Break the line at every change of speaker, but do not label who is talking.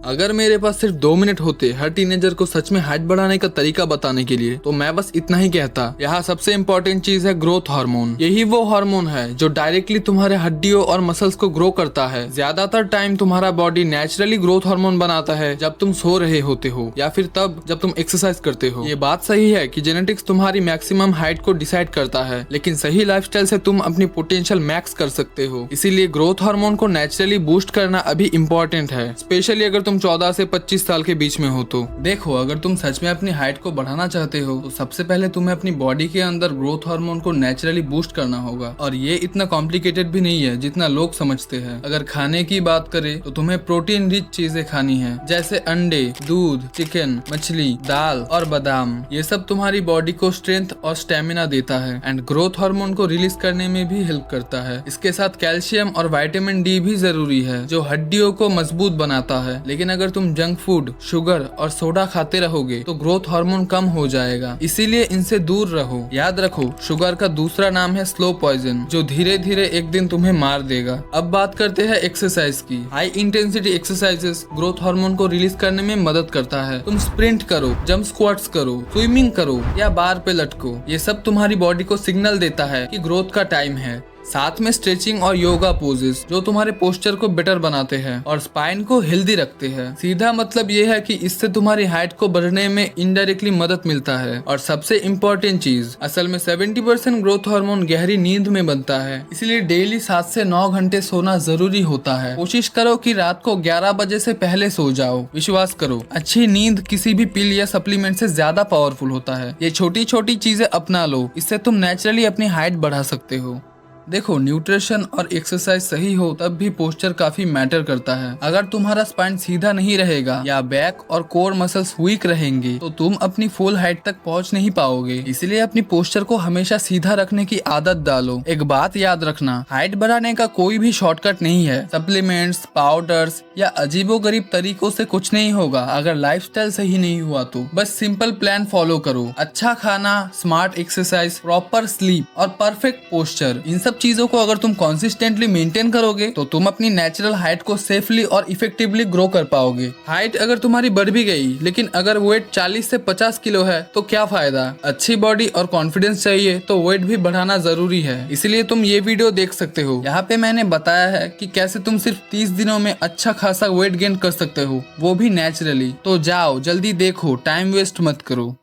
अगर मेरे पास सिर्फ 2 मिनट होते हर टीनेजर को सच में हाइट बढ़ाने का तरीका बताने के लिए, तो मैं बस इतना ही कहता। यहाँ सबसे इम्पोर्टेंट चीज है ग्रोथ हार्मोन। यही वो हार्मोन है जो डायरेक्टली तुम्हारे हड्डियों और मसल्स को ग्रो करता है। ज्यादातर टाइम तुम्हारा बॉडी नेचुरली ग्रोथ हार्मोन बनाता है जब तुम सो रहे होते हो या फिर तब जब तुम एक्सरसाइज करते हो। ये बात सही है कि जेनेटिक्स तुम्हारी मैक्सिमम हाइट को डिसाइड करता है, लेकिन सही लाइफस्टाइल से तुम अपनी पोटेंशियल मैक्स कर सकते हो। इसीलिए ग्रोथ हार्मोन को नेचुरली बूस्ट करना अभी इम्पोर्टेंट है, स्पेशली अगर तुम 14 से 25 साल के बीच में हो तो। देखो, अगर तुम सच में अपनी हाइट को बढ़ाना चाहते हो तो सबसे पहले तुम्हें अपनी बॉडी के अंदर ग्रोथ हार्मोन को नेचुरली बूस्ट करना होगा। और ये इतना कॉम्प्लिकेटेड भी नहीं है जितना लोग समझते हैं। अगर खाने की बात करें तो तुम्हें प्रोटीन रिच चीजें खानी है, जैसे अंडे, दूध, चिकन, मछली, दाल और बादाम। ये सब तुम्हारी बॉडी को स्ट्रेंथ और स्टेमिना देता है एंड ग्रोथ हार्मोन को रिलीज करने में भी हेल्प करता है। इसके साथ कैल्शियम और विटामिन डी भी जरूरी है जो हड्डियों को मजबूत बनाता है। लेकिन अगर तुम जंक फूड, शुगर और सोडा खाते रहोगे तो ग्रोथ हार्मोन कम हो जाएगा, इसीलिए इनसे दूर रहो। याद रखो, शुगर का दूसरा नाम है स्लो पॉइजन, जो धीरे धीरे एक दिन तुम्हें मार देगा। अब बात करते हैं एक्सरसाइज की। High intensity exercises growth hormone को रिलीज करने में मदद करता है। तुम स्प्रिंट करो, जंप स्क्वाट्स करो, स्विमिंग करो या बार पे लटको। ये सब तुम्हारी बॉडी को सिग्नल देता है कि ग्रोथ का टाइम है। साथ में स्ट्रेचिंग और योगा पोजेस जो तुम्हारे पोस्चर को बेटर बनाते हैं और स्पाइन को हेल्दी रखते हैं। सीधा मतलब ये है कि इससे तुम्हारी हाइट को बढ़ने में इनडायरेक्टली मदद मिलता है। और सबसे इम्पोर्टेंट चीज, असल में 70% ग्रोथ हार्मोन गहरी नींद में बनता है, इसलिए डेली 7 से 9 घंटे सोना जरूरी होता है। कोशिश करो कि रात को 11 बजे से पहले सो जाओ। विश्वास करो, अच्छी नींद किसी भी पिल या सप्लीमेंट से ज्यादा पावरफुल होता है। ये छोटी छोटी चीजें अपना लो, इससे तुम नेचुरली अपनी हाइट बढ़ा सकते हो। देखो, न्यूट्रिशन और एक्सरसाइज सही हो तब भी पोस्चर काफी मैटर करता है। अगर तुम्हारा स्पाइन सीधा नहीं रहेगा या बैक और कोर मसल्स वीक रहेंगे तो तुम अपनी फुल हाइट तक पहुंच नहीं पाओगे। इसलिए अपनी पोस्चर को हमेशा सीधा रखने की आदत डालो। एक बात याद रखना, हाइट बढ़ाने का कोई भी शॉर्टकट नहीं है। सप्लीमेंट्स, पाउडर्स या अजीबोगरीब तरीकों से कुछ नहीं होगा। अगर लाइफस्टाइल सही नहीं हुआ तो बस सिंपल प्लान फॉलो करो। अच्छा खाना, स्मार्ट एक्सरसाइज, प्रॉपर स्लीप और परफेक्ट पोस्चर, इन सब चीजों को अगर तुम कंसिस्टेंटली मेंटेन करोगे तो तुम अपनी नेचुरल हाइट को सेफली और इफेक्टिवली ग्रो कर पाओगे। हाइट अगर तुम्हारी बढ़ भी गई, लेकिन अगर वेट 40 से 50 किलो है तो क्या फायदा। अच्छी बॉडी और कॉन्फिडेंस चाहिए तो वेट भी बढ़ाना जरूरी है। इसलिए तुम ये वीडियो देख सकते हो। यहाँ पे मैंने बताया है कि कैसे तुम सिर्फ 30 दिनों में अच्छा खासा वेट गेन कर सकते हो, वो भी नेचुरली। तो जाओ, जल्दी देखो, टाइम वेस्ट मत करो।